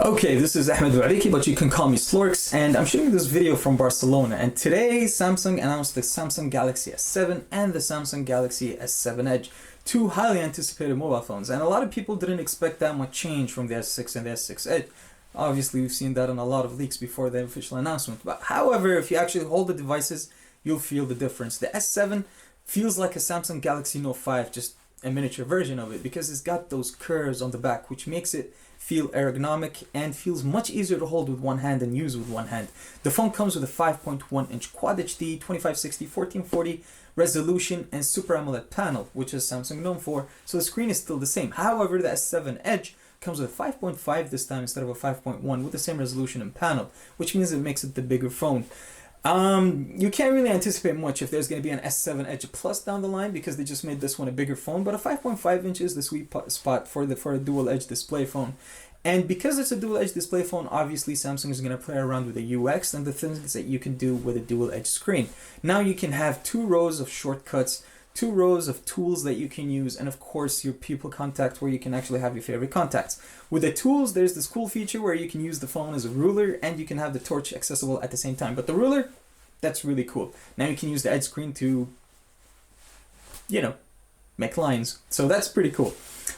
Okay, this is Ahmed Wariki, but you can call me Slorks, and I'm shooting this video from Barcelona. And today, Samsung announced the Samsung Galaxy S7 and the Samsung Galaxy S7 Edge, two highly anticipated mobile phones. And a lot of people didn't expect that much change from the S6 and the S6 Edge. Obviously, we've seen that on a lot of leaks before the official announcement. But however, if you actually hold the devices, you'll feel the difference. The S7 feels like a Samsung Galaxy Note 5, just a miniature version of it, because it's got those curves on the back, which makes it feel ergonomic and feels much easier to hold with one hand and use with one hand. The phone comes with a 5.1 inch Quad HD 2560 1440 resolution and Super AMOLED panel, which is Samsung known for, so the screen is still the same. However, the S7 Edge comes with a 5.5 this time instead of a 5.1 with the same resolution and panel, which means it makes it the bigger phone. You can't really anticipate much if there's going to be an S7 Edge Plus down the line, because they just made this one a bigger phone, but a 5.5 inch is the sweet spot for a dual edge display phone. And because it's a dual edge display phone, obviously Samsung is going to play around with the UX and the things that you can do with a dual edge screen. Now you can have 2 rows of shortcuts, 2 rows of tools that you can use, and of course your people contact, where you can actually have your favorite contacts. With the tools, there's this cool feature where you can use the phone as a ruler and you can have the torch accessible at the same time. But the ruler, that's really cool. Now you can use the edge screen to, make lines. So that's pretty cool.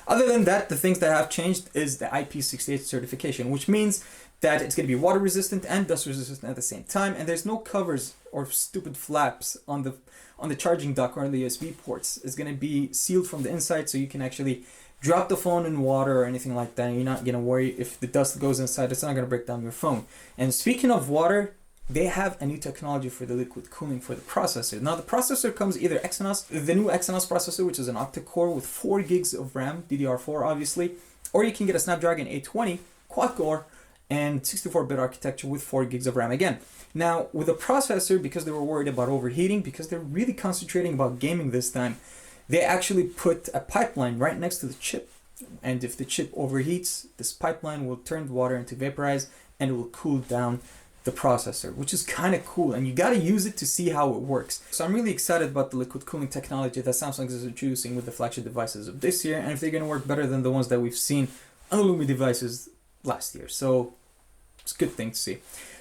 Other than that, the things that have changed is the IP68 certification, which means that it's going to be water resistant and dust resistant at the same time, and there's no covers or stupid flaps on the charging dock or on the USB ports. It's going to be sealed from the inside, so you can actually drop the phone in water or anything like that, and you're not going to worry if the dust goes inside, it's not going to break down your phone. And speaking of water, they have a new technology for the liquid cooling for the processor. Now the processor comes either the new Exynos processor, which is an octa-core with 4 gigs of RAM, DDR4 obviously, or you can get a Snapdragon 820 quad-core and 64-bit architecture with 4 gigs of RAM again. Now with the processor, because they were worried about overheating, because they're really concentrating about gaming this time, they actually put a pipeline right next to the chip. And if the chip overheats, this pipeline will turn the water into vaporize and it will cool down the processor, which is kind of cool, and you got to use it to see how it works. So I'm really excited about the liquid cooling technology that Samsung is introducing with the flagship devices of this year, and if they're going to work better than the ones that we've seen on the Lumi devices last year. So it's a good thing to see.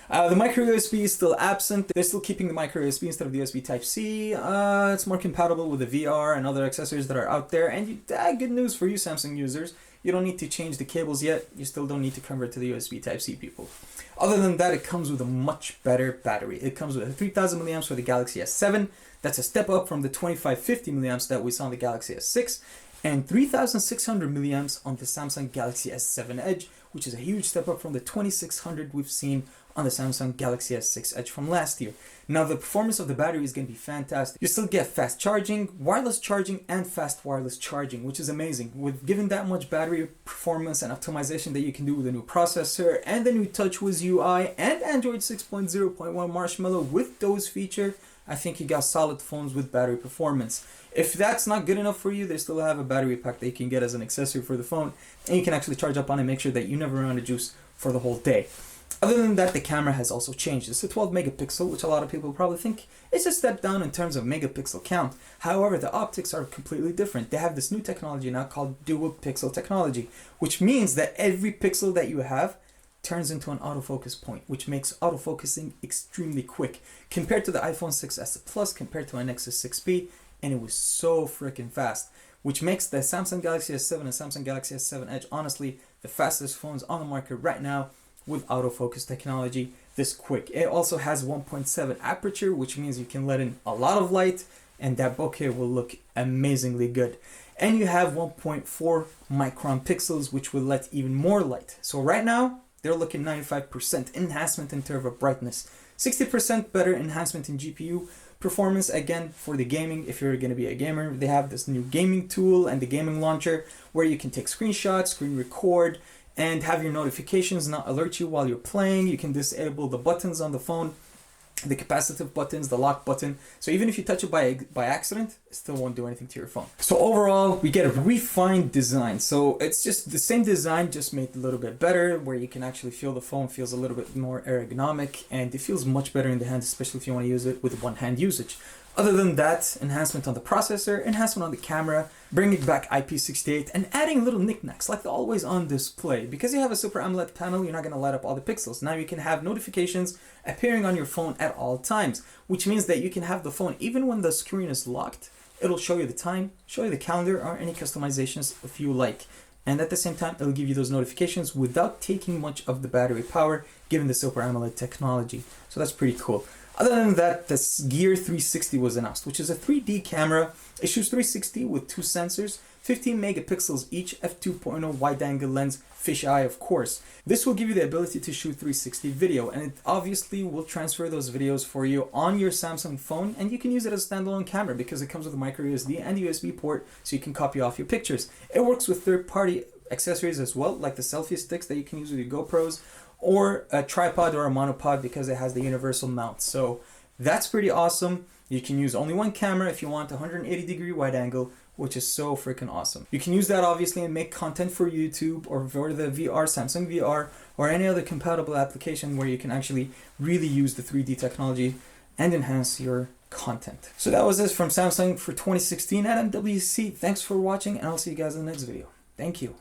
The micro USB is still absent. They're still keeping the micro USB instead of the USB Type-C. It's more compatible with the VR and other accessories that are out there. And good news for you Samsung users, you don't need to change the cables yet. You still don't need to convert to the USB Type-C, people. Other than that, it comes with a much better battery. It comes with a 3000 milliamps for the Galaxy S7. That's a step up from the 2550 milliamps that we saw on the Galaxy S6. And 3600 milliamps on the Samsung Galaxy S7 Edge, which is a huge step up from the 2600 we've seen on the Samsung Galaxy S6 Edge from last year. Now the performance of the battery is going to be fantastic. You still get fast charging, wireless charging, and fast wireless charging, which is amazing. With given that much battery performance and optimization that you can do with the new processor and the new TouchWiz UI and Android 6.0.1 Marshmallow with those features, I think you got solid phones with battery performance. If that's not good enough for you, they still have a battery pack that you can get as an accessory for the phone, and you can actually charge up on it, make sure that you never run out of juice for the whole day. Other than that, the camera has also changed. It's a 12 megapixel, which a lot of people probably think it's a step down in terms of megapixel count. However, the optics are completely different. They have this new technology now called dual pixel technology, which means that every pixel that you have turns into an autofocus point, which makes autofocusing extremely quick compared to the iPhone 6s Plus, compared to an Nexus 6P, and it was so freaking fast, which makes the Samsung Galaxy S7 and Samsung Galaxy S7 Edge honestly the fastest phones on the market right now with autofocus technology this quick. It also has 1.7 aperture, which means you can let in a lot of light and that bokeh will look amazingly good. And you have 1.4 micron pixels, which will let even more light. So right now, they're looking 95% enhancement in terms of brightness, 60% better enhancement in GPU performance. Again, for the gaming, if you're going to be a gamer, they have this new gaming tool and the gaming launcher where you can take screenshots, screen record, and have your notifications not alert you while you're playing. You can disable the buttons on the phone, the capacitive buttons, the lock button. So even if you touch it by accident, it still won't do anything to your phone. So overall, we get a refined design. So it's just the same design, just made a little bit better, where you can actually feel the phone feels a little bit more ergonomic, and it feels much better in the hands, especially if you want to use it with one-hand usage. Other than that, enhancement on the processor, enhancement on the camera, bringing back IP68, and adding little knickknacks like the always on display. Because you have a Super AMOLED panel, you're not going to light up all the pixels. Now you can have notifications appearing on your phone at all times, which means that you can have the phone, even when the screen is locked, it'll show you the time, show you the calendar, or any customizations if you like. And at the same time, it'll give you those notifications without taking much of the battery power, given the Super AMOLED technology. So that's pretty cool. Other than that, the Gear 360 was announced, which is a 3D camera. It shoots 360 with two sensors, 15 megapixels each, f2.0 wide-angle lens, fisheye of course. This will give you the ability to shoot 360 video, and it obviously will transfer those videos for you on your Samsung phone, and you can use it as a standalone camera because it comes with a micro USB and USB port, so you can copy off your pictures. It works with third-party accessories as well, like the selfie sticks that you can use with your GoPros, or a tripod or a monopod because it has the universal mount. So that's pretty awesome. You can use only one camera if you want 180-degree wide angle, which is so freaking awesome. You can use that obviously and make content for YouTube or for the VR, Samsung VR, or any other compatible application where you can actually really use the 3D technology and enhance your content. So that was it from Samsung for 2016 at MWC. Thanks for watching, and I'll see you guys in the next video. Thank you.